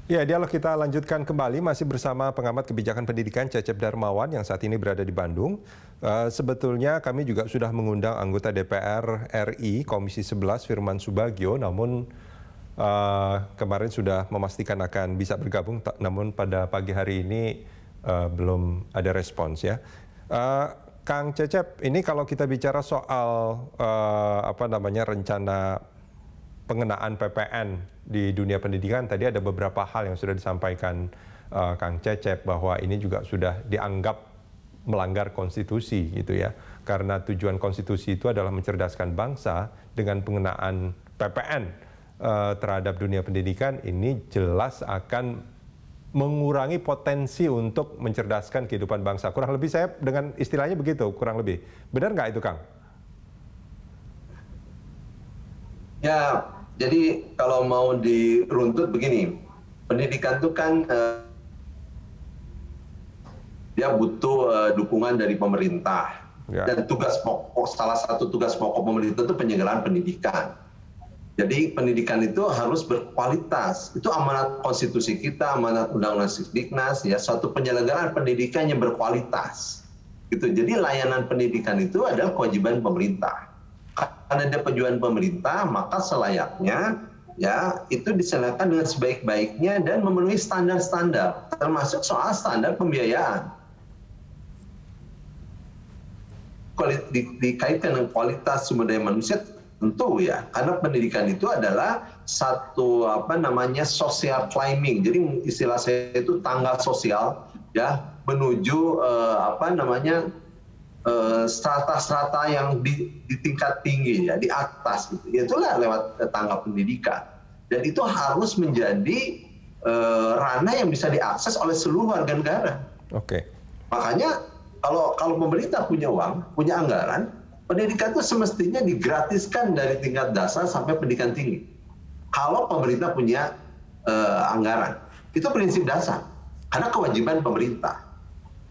Ya, dialog kita lanjutkan kembali masih bersama pengamat kebijakan pendidikan Cecep Darmawan yang saat ini berada di Bandung. Sebetulnya kami juga sudah mengundang anggota DPR RI Komisi 11 Firman Subagio, namun kemarin sudah memastikan akan bisa bergabung, namun pada pagi hari ini belum ada respons ya. Kang Cecep, ini kalau kita bicara soal rencana pengenaan PPN di dunia pendidikan, tadi ada beberapa hal yang sudah disampaikan Kang Cecep bahwa ini juga sudah dianggap melanggar konstitusi gitu ya. Karena tujuan konstitusi itu adalah mencerdaskan bangsa. Dengan pengenaan PPN terhadap dunia pendidikan, ini jelas akan mengurangi potensi untuk mencerdaskan kehidupan bangsa. Kurang lebih saya dengan istilahnya begitu, kurang lebih. Benar nggak itu, Kang? Ya, jadi kalau mau diruntut begini, pendidikan itu kan dia butuh dukungan dari pemerintah. Ya. Dan salah satu tugas pokok pemerintah itu penyelenggaraan pendidikan. Jadi pendidikan itu harus berkualitas. Itu amanat konstitusi kita, amanat Undang-Undang Sisdiknas, ya, suatu penyelenggaraan pendidikan yang berkualitas. Gitu. Jadi layanan pendidikan itu adalah kewajiban pemerintah. Karena ada tujuan pemerintah, maka selayaknya ya itu diselenggarakan dengan sebaik-baiknya dan memenuhi standar-standar, termasuk soal standar pembiayaan. Dikaitkan dengan kualitas sumber daya manusia tentu ya, karena pendidikan itu adalah satu social climbing. Jadi istilah saya itu tangga sosial ya menuju strata-strata yang di tingkat tinggi ya, di atas gitu. Itulah lewat tangga pendidikan. Dan itu harus menjadi ranah yang bisa diakses oleh seluruh warga negara. Oke. Makanya kalau pemerintah punya uang, punya anggaran, pendidikan itu semestinya digratiskan dari tingkat dasar sampai pendidikan tinggi. Kalau pemerintah punya anggaran, itu prinsip dasar. Karena kewajiban pemerintah.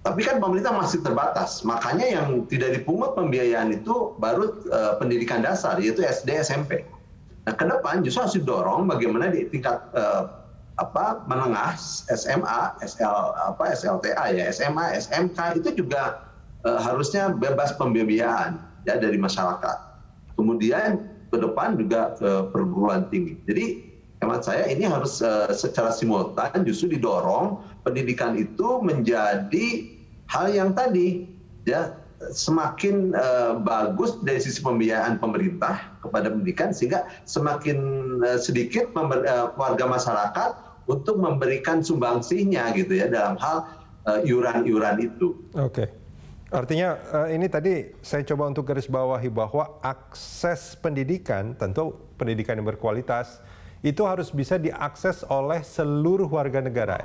Tapi kan pemerintah masih terbatas, makanya yang tidak dipungut pembiayaan itu baru pendidikan dasar, yaitu SD, SMP. Nah, ke depan justru harus didorong bagaimana di tingkat menengah, SMA, SLTA ya, SMA, SMK itu juga harusnya bebas pembiayaan ya dari masyarakat. Kemudian ke depan juga ke perguruan tinggi. Jadi hemat saya ini harus secara simultan justru didorong pendidikan itu menjadi hal yang tadi ya semakin bagus dari sisi pembiayaan pemerintah kepada pendidikan, sehingga semakin sedikit warga masyarakat untuk memberikan sumbangsihnya gitu ya dalam hal iuran-iuran itu. Oke. Artinya ini tadi saya coba untuk garis bawahi bahwa akses pendidikan, tentu pendidikan yang berkualitas, itu harus bisa diakses oleh seluruh warga negara.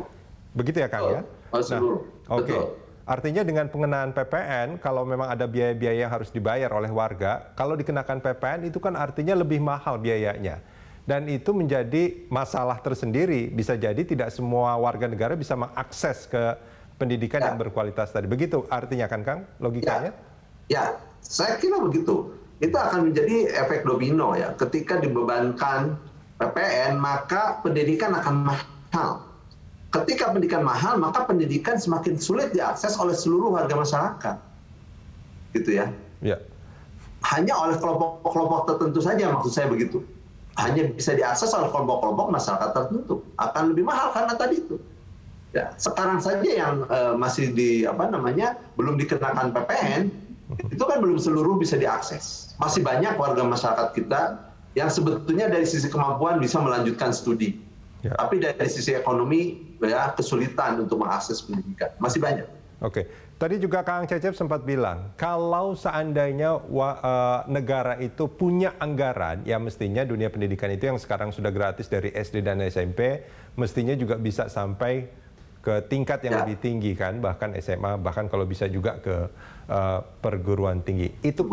Begitu ya, Kang ya? Seluruh. Oke. Betul. Artinya dengan pengenaan PPN, kalau memang ada biaya-biaya yang harus dibayar oleh warga, kalau dikenakan PPN itu kan artinya lebih mahal biayanya. Dan itu menjadi masalah tersendiri. Bisa jadi tidak semua warga negara bisa mengakses ke pendidikan yang berkualitas tadi. Begitu artinya kan, Kang, logikanya? Ya, saya kira begitu. Itu akan menjadi efek domino ya. Ketika dibebankan PPN, maka pendidikan akan mahal. Ketika pendidikan mahal, maka pendidikan semakin sulit diakses oleh seluruh warga masyarakat. Gitu ya. Ya. Hanya oleh kelompok-kelompok tertentu saja, maksud saya begitu. Hanya bisa diakses oleh kelompok-kelompok masyarakat tertentu. Akan lebih mahal karena tadi itu. Ya, sekarang saja yang masih belum dikenakan PPN, itu kan belum seluruh bisa diakses. Masih banyak warga masyarakat kita yang sebetulnya dari sisi kemampuan bisa melanjutkan studi. Ya. Tapi dari sisi ekonomi ya kesulitan untuk mengakses pendidikan. Masih banyak. Oke. Tadi juga Kang Cecep sempat bilang, kalau seandainya negara itu punya anggaran, ya mestinya dunia pendidikan itu yang sekarang sudah gratis dari SD dan SMP, mestinya juga bisa sampai ke tingkat yang lebih tinggi kan, bahkan SMA, bahkan kalau bisa juga ke perguruan tinggi. Itu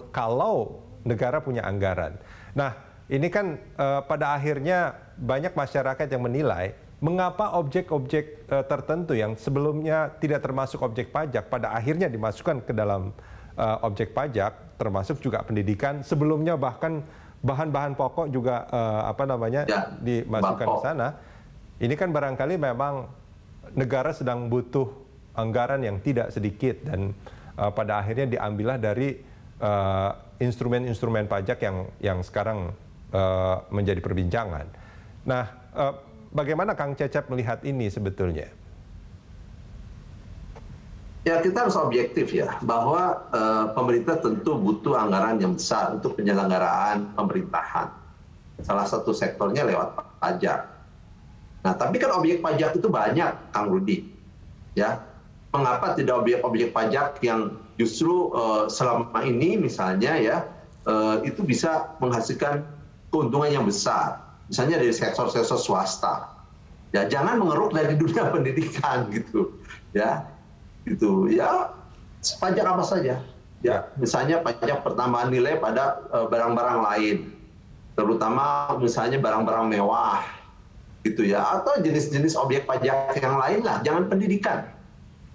kalau negara punya anggaran. Nah, ini kan pada akhirnya banyak masyarakat yang menilai mengapa objek-objek tertentu yang sebelumnya tidak termasuk objek pajak pada akhirnya dimasukkan ke dalam objek pajak, termasuk juga pendidikan. Sebelumnya bahkan bahan-bahan pokok juga dimasukkan ke sana. Ini kan barangkali memang negara sedang butuh anggaran yang tidak sedikit dan pada akhirnya diambillah dari instrumen-instrumen pajak yang sekarang menjadi perbincangan. Nah, bagaimana Kang Cecep melihat ini sebetulnya? Ya, kita harus objektif ya, bahwa pemerintah tentu butuh anggaran yang besar untuk penyelenggaraan pemerintahan. Salah satu sektornya lewat pajak. Nah, tapi kan objek pajak itu banyak, Kang Rudi. Ya, mengapa tidak objek-objek pajak yang justru selama ini misalnya ya itu bisa menghasilkan keuntungan yang besar, misalnya dari sektor-sektor swasta. Ya, jangan mengeruk dari dunia pendidikan gitu, ya. Itu ya pajak apa saja ya, misalnya pajak pertambahan nilai pada barang-barang lain, terutama misalnya barang-barang mewah gitu ya, atau jenis-jenis objek pajak yang lain lah, jangan pendidikan,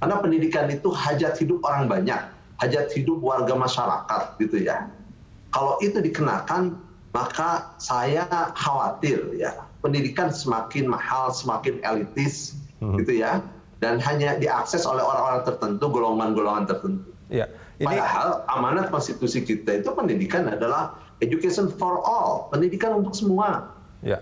karena pendidikan itu hajat hidup orang banyak, hajat hidup warga masyarakat gitu ya. Kalau itu dikenakan, maka saya khawatir ya pendidikan semakin mahal, semakin elitis gitu ya, dan hanya diakses oleh orang-orang tertentu, golongan-golongan tertentu. Ya, Padahal amanat konstitusi kita itu pendidikan adalah education for all, pendidikan untuk semua. Ya,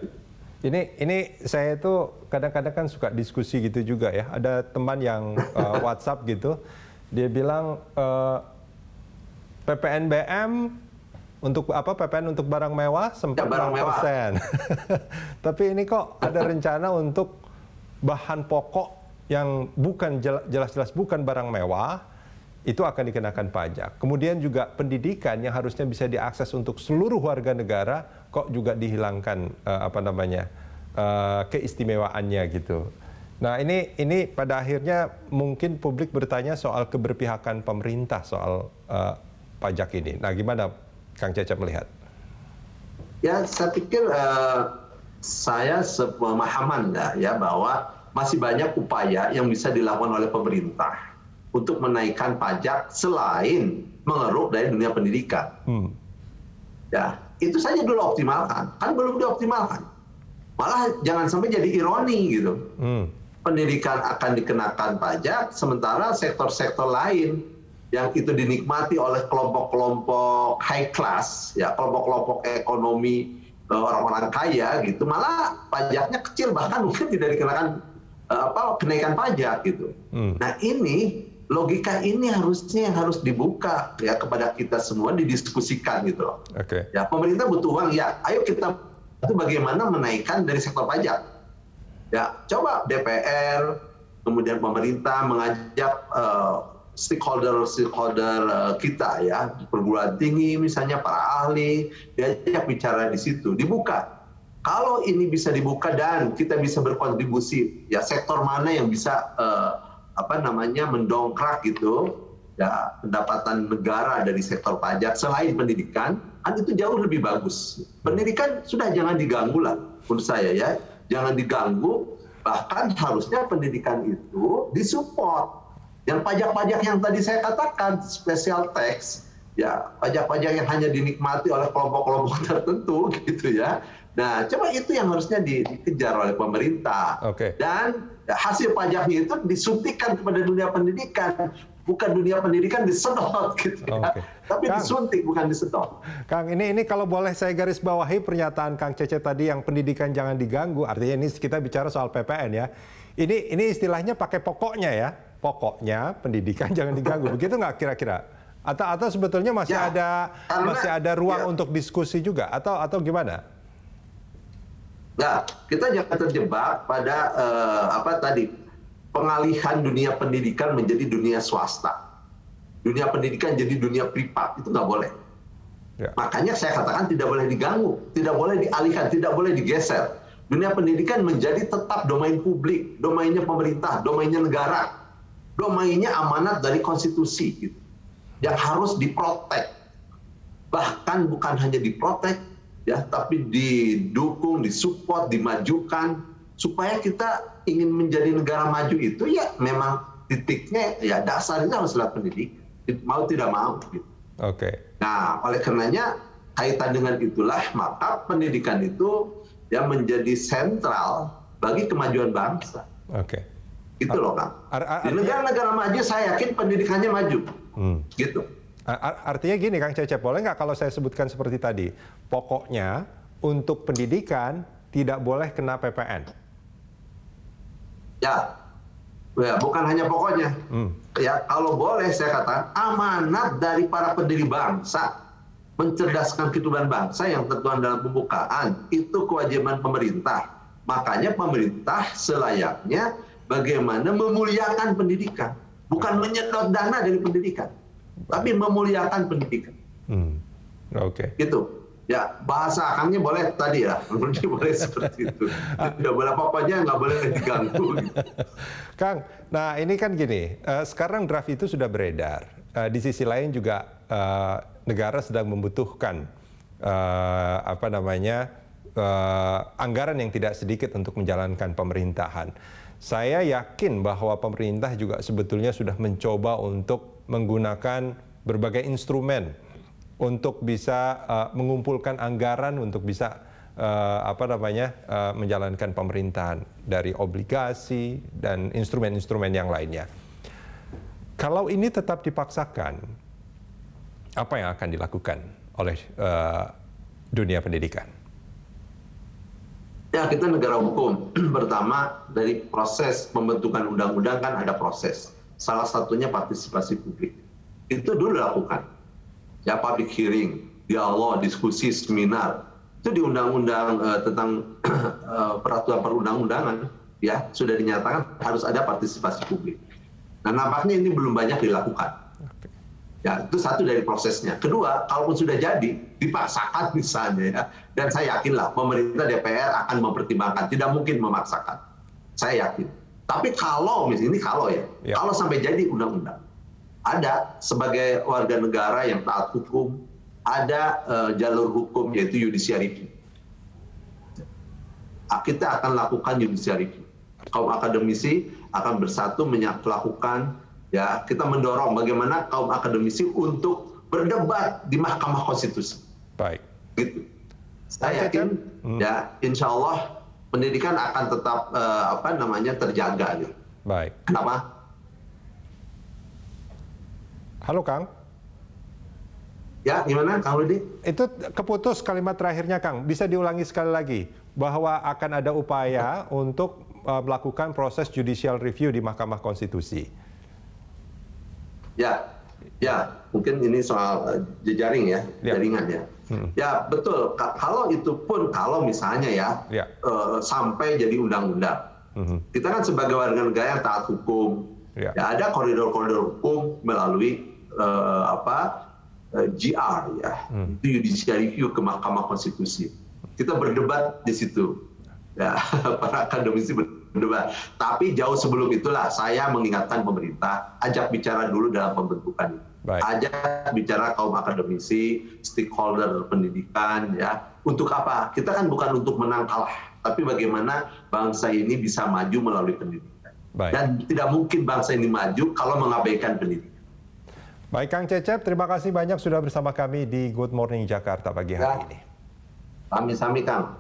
ini saya itu kadang-kadang kan suka diskusi gitu juga ya. Ada teman yang WhatsApp gitu, dia bilang PPNBM untuk apa? PPN untuk barang mewah sempat barang mewah. %. Tapi ini kok ada rencana untuk bahan pokok yang bukan jelas-jelas bukan barang mewah, itu akan dikenakan pajak. Kemudian juga pendidikan yang harusnya bisa diakses untuk seluruh warga negara, kok juga dihilangkan keistimewaannya gitu. Nah ini pada akhirnya mungkin publik bertanya soal keberpihakan pemerintah soal pajak ini. Nah gimana Kang Cecep melihat? Ya saya pikir saya sepemahaman ya bahwa masih banyak upaya yang bisa dilakukan oleh pemerintah untuk menaikkan pajak selain mengeruk dari dunia pendidikan. Ya, itu saja dulu optimalkan. Kan belum dioptimalkan. Malah jangan sampai jadi ironi gitu. Pendidikan akan dikenakan pajak, sementara sektor-sektor lain yang itu dinikmati oleh kelompok-kelompok high class, ya kelompok-kelompok ekonomi orang-orang kaya gitu, malah pajaknya kecil, bahkan mungkin tidak dikenakan kenaikan pajak gitu. Nah ini logika ini harusnya yang harus dibuka ya kepada kita semua, didiskusikan gitu loh. Ya pemerintah butuh uang ya, ayo kita itu bagaimana menaikkan dari sektor pajak. Ya coba DPR kemudian pemerintah mengajak stakeholder kita ya, perguruan tinggi misalnya, para ahli, diajak bicara di situ, dibuka. Kalau ini bisa dibuka dan kita bisa berkontribusi, ya sektor mana yang bisa mendongkrak gitu, ya pendapatan negara dari sektor pajak selain pendidikan, kan itu jauh lebih bagus. Pendidikan sudah jangan diganggu lah, menurut saya ya, jangan diganggu. Bahkan harusnya pendidikan itu disupport. Yang pajak-pajak yang tadi saya katakan, special tax, ya pajak-pajak yang hanya dinikmati oleh kelompok-kelompok tertentu gitu ya. Nah, coba itu yang harusnya dikejar oleh pemerintah. Dan hasil pajaknya itu disuntikkan kepada dunia pendidikan, bukan dunia pendidikan disedot gitu ya. Tapi Kang, disuntik bukan disedot. Kang, ini kalau boleh saya garis bawahi pernyataan Kang Cecep tadi yang pendidikan jangan diganggu, artinya ini kita bicara soal PPN ya. Ini istilahnya pakai pokoknya ya. Pokoknya pendidikan jangan diganggu. Begitu nggak kira-kira? Atau sebetulnya masih ada ruang untuk diskusi juga atau gimana? Nah, kita jangan terjebak pada pengalihan dunia pendidikan menjadi dunia swasta. Dunia pendidikan jadi dunia privat, itu nggak boleh. Ya. Makanya saya katakan tidak boleh diganggu, tidak boleh dialihkan, tidak boleh digeser. Dunia pendidikan menjadi tetap domain publik, domainnya pemerintah, domainnya negara, domainnya amanat dari konstitusi, gitu, yang harus diprotek. Bahkan bukan hanya diprotek, ya, tapi didukung, disupport, dimajukan, supaya kita ingin menjadi negara maju itu ya memang titiknya ya dasarnya harus lewat pendidikan, mau tidak mau. Gitu. Nah, oleh karenanya kaitan dengan itulah maka pendidikan itu ya menjadi sentral bagi kemajuan bangsa. Oke. Gitu loh, Kang. Di negara-negara maju saya yakin pendidikannya maju. Gitu. Artinya gini, Kang Cecep, boleh nggak kalau saya sebutkan seperti tadi, pokoknya untuk pendidikan tidak boleh kena PPN? Ya, bukan hanya pokoknya. Ya, kalau boleh saya katakan amanat dari para pendiri bangsa mencerdaskan kehidupan bangsa yang tertuang dalam pembukaan itu kewajiban pemerintah. Makanya pemerintah selayaknya bagaimana memuliakan pendidikan, bukan menyedot dana dari pendidikan, tapi memuliakan pendidikan. Oke. Gitu. Ya, bahasa Kangnya boleh tadi ya, boleh seperti itu. Tidak boleh apa-apanya, nggak boleh diganggu. Kang, nah ini kan gini, sekarang draft itu sudah beredar. Di sisi lain juga negara sedang membutuhkan anggaran yang tidak sedikit untuk menjalankan pemerintahan. Saya yakin bahwa pemerintah juga sebetulnya sudah mencoba untuk menggunakan berbagai instrumen untuk bisa mengumpulkan anggaran untuk bisa menjalankan pemerintahan dari obligasi dan instrumen-instrumen yang lainnya. Kalau ini tetap dipaksakan, apa yang akan dilakukan oleh dunia pendidikan? Ya, kita negara hukum. Pertama, dari proses pembentukan undang-undang kan ada proses. Salah satunya partisipasi publik. Itu dulu lakukan. Ya, public hearing, dialog, diskusi, seminar. Itu di undang-undang tentang peraturan perundang-undangan, ya, sudah dinyatakan harus ada partisipasi publik. Nah, nampaknya ini belum banyak dilakukan. Ya, itu satu dari prosesnya. Kedua, kalaupun sudah jadi, dipaksakan misalnya, ya, dan saya yakinlah pemerintah DPR akan mempertimbangkan, tidak mungkin memaksakan. Saya yakin. Tapi kalau, misalnya ini kalau ya, kalau sampai jadi undang-undang, ada sebagai warga negara yang taat hukum, ada jalur hukum yaitu judicial review. Kita akan lakukan judicial review. Kaum akademisi akan bersatu melakukan, ya, kita mendorong bagaimana kaum akademisi untuk berdebat di Mahkamah Konstitusi. Baik. Gitu. Saya yakin, ya, insya Allah pendidikan akan tetap terjaga. Gitu. Baik. Kenapa? Halo, Kang. Ya, gimana, Kang Rudi? Itu keputus kalimat terakhirnya, Kang. Bisa diulangi sekali lagi bahwa akan ada upaya untuk melakukan proses judicial review di Mahkamah Konstitusi. Ya, mungkin ini soal jejaring ya, jaringan ya. Ya, betul. Kalau itu pun, kalau misalnya sampai jadi undang-undang, kita kan sebagai warga negara yang taat hukum, ya ada koridor-koridor hukum melalui GR ya, itu judicial review ke Mahkamah Konstitusi. Kita berdebat di situ, ya, para akademisi berdebat. Tapi jauh sebelum itulah saya mengingatkan pemerintah, ajak bicara dulu dalam pembentukan ini. Ajak bicara kaum akademisi, stakeholder pendidikan, ya. Untuk apa? Kita kan bukan untuk menang kalah, tapi bagaimana bangsa ini bisa maju melalui pendidikan. Dan tidak mungkin bangsa ini maju kalau mengabaikan pendidikan. Baik, Kang Cecep, terima kasih banyak sudah bersama kami di Good Morning Jakarta pagi hari ini. Sami-sami, Kang.